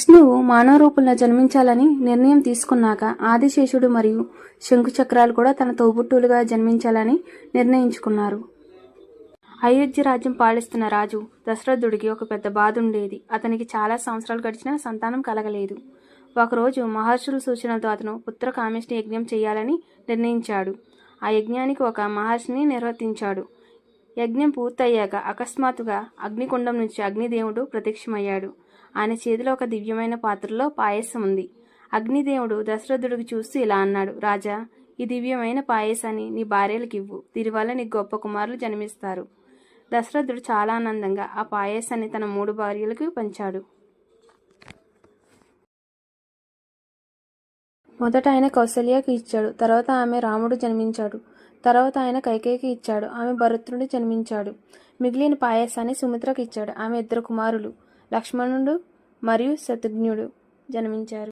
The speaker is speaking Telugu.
విష్ణువు మానవ రూపంలో జన్మించాలని నిర్ణయం తీసుకున్నాక ఆదిశేషుడు మరియు శంకుచక్రాలు కూడా తన తోబుట్టువులుగా జన్మించాలని నిర్ణయించుకున్నారు. అయోధ్య రాజ్యం పాలిస్తున్న రాజు దశరథుడికి ఒక పెద్ద బాధ ఉండేది. అతనికి చాలా సంవత్సరాలు గడిచినా సంతానం కలగలేదు. ఒకరోజు మహర్షుల సూచనలతో అతను పుత్ర కామేష్టి యజ్ఞం చేయాలని నిర్ణయించాడు. ఆ యజ్ఞానికి ఒక మహర్షిని నిర్వర్తించాడు. యజ్ఞం పూర్తయ్యాక అకస్మాత్తుగా అగ్నికుండం నుంచి అగ్నిదేవుడు ప్రత్యక్షమయ్యాడు. ఆయన చేతిలో ఒక దివ్యమైన పాత్రలో పాయసం ఉంది. అగ్నిదేవుడు దశరథుడికి చూస్తూ ఇలా అన్నాడు, రాజా, ఈ దివ్యమైన పాయసాన్ని నీ భార్యలకు ఇవ్వు. దీనివల్ల నీకు గొప్ప కుమారులు జన్మిస్తారు. దశరథుడు చాలా ఆనందంగా ఆ పాయసాన్ని తన 3 భార్యలకు పంచాడు. మొదట ఆయన కౌసల్యకి ఇచ్చాడు. తర్వాత ఆమె రాముడు జన్మించాడు. తర్వాత ఆయన కైకేయికి ఇచ్చాడు. ఆమె భరతుడు జన్మించాడు. మిగిలిన పాయసాన్ని సుమిత్రకు ఇచ్చాడు. ఆమె 2 కుమారులు లక్ష్మణుడు మరియు శత్రుఘ్నుడు జన్మించారు.